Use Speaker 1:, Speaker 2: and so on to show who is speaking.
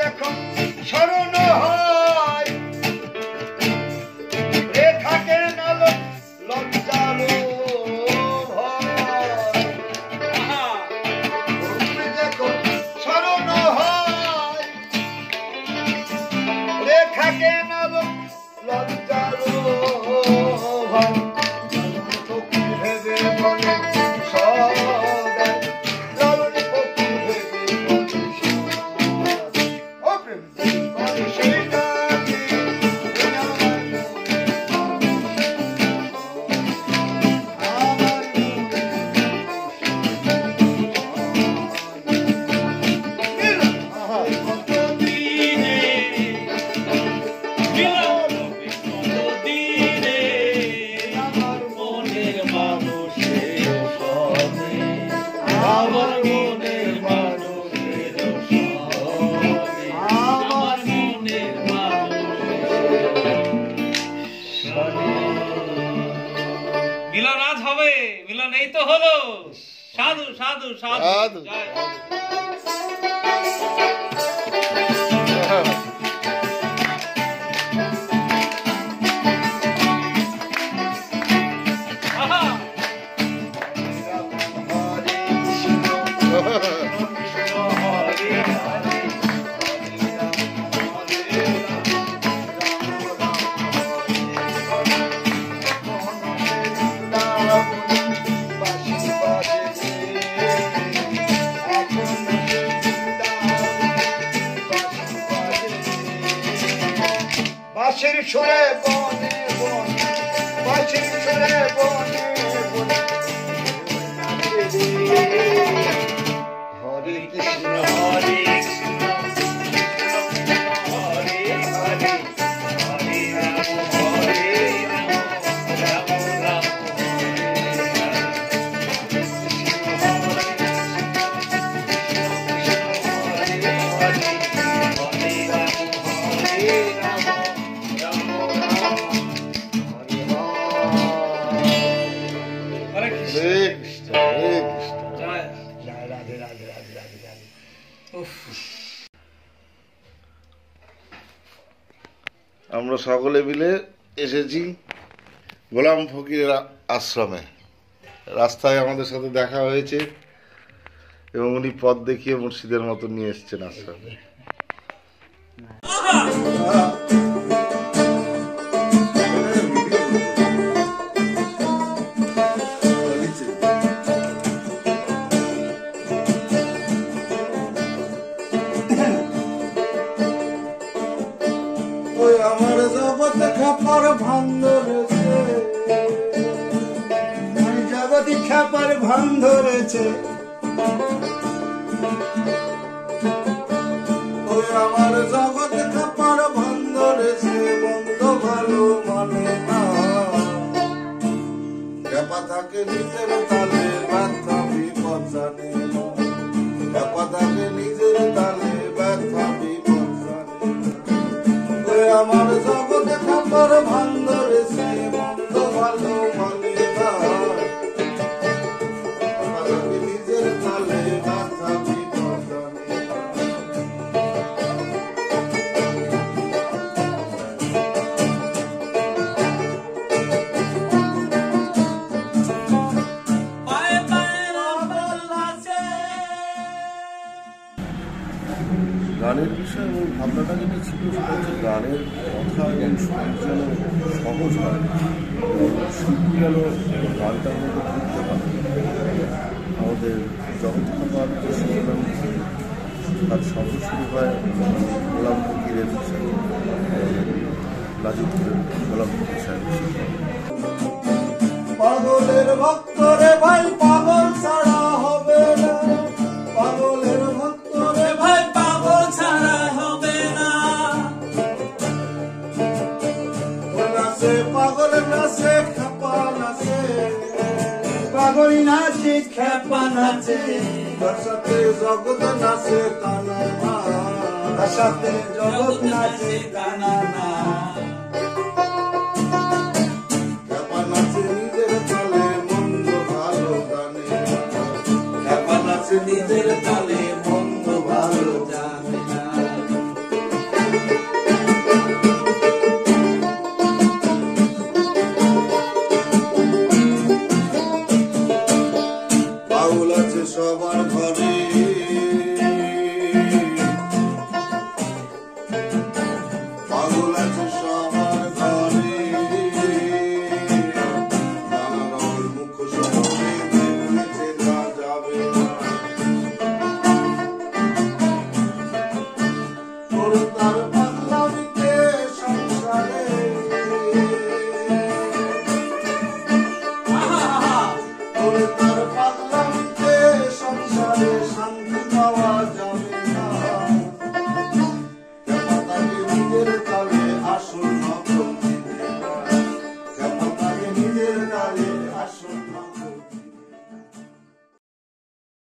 Speaker 1: যখন স্মরণ হয় রে থাকে না লজ্জারও ভয় যখন স্মরণ হয় রে থাকে না লজ্জারও ভয় ভেবে বলে
Speaker 2: মিলন আজ হবে, মিলন এই তো হলো। সাধু সাধু সাধু। বাঁশির সুরে বনে বনে বাঁশির সুরে বনে বনে হরে কৃষ্ণ হরে কৃষ্ণ হরে হরে হরে রাম হরে রাম রাম রাম
Speaker 3: আমরা সকলে মিলে এসেছি গোলাম ফকিরের আশ্রমে। রাস্তায় আমাদের সাথে দেখা হয়েছে এবং উনি পথ দেখিয়ে মুর্শিদের মতো নিয়ে এসেছেন আশ্রমে।
Speaker 4: আমার জগৎ খাপার ভান ধরেছে, জগৎ খাপার ভান ধরেছে, আমার জগৎ খাপার ভান ধরেছে, বন্ধ ভালো মানে না, খেপা থাকে নিজের তালে ব্যথা বিপদ জানে না, খেপা থাকে নিজের তালে ব্যথা বিপদ জানে না, আমার জগতে খাবার ভান ধরেছে, মন্দ ভালো মানে না, নিজের তালে ব্যথা বিপদ জানে না।
Speaker 3: গানের বিষয় এবং ভাবনাটা যেটা ছিল সেটা হচ্ছে গানের কথা এবং সুর যেন সহজ হয়, শিল্পী যেন গানটার মধ্যে ঘুরতে পারে। আমাদের জগৎ খাবার যে সংগ্রাম তার শব্দ শুরু হয় গোলাম ফকিরের লাজিপুরের গোলাম ফকির সাহেব।
Speaker 4: পাগলের ভক্তরে ভাই পাগল ছাড়া হবে না, পাগলের ভক্তরে ভাই পাগল ছাড়া হবে না, নাচে পাগল নাচে খেপা নাচে, পাগল নাচে খেপা নাচে, তার সাথে জগৎ নাচে তানা না, তার সাথে জগৎ নাচে তানা না।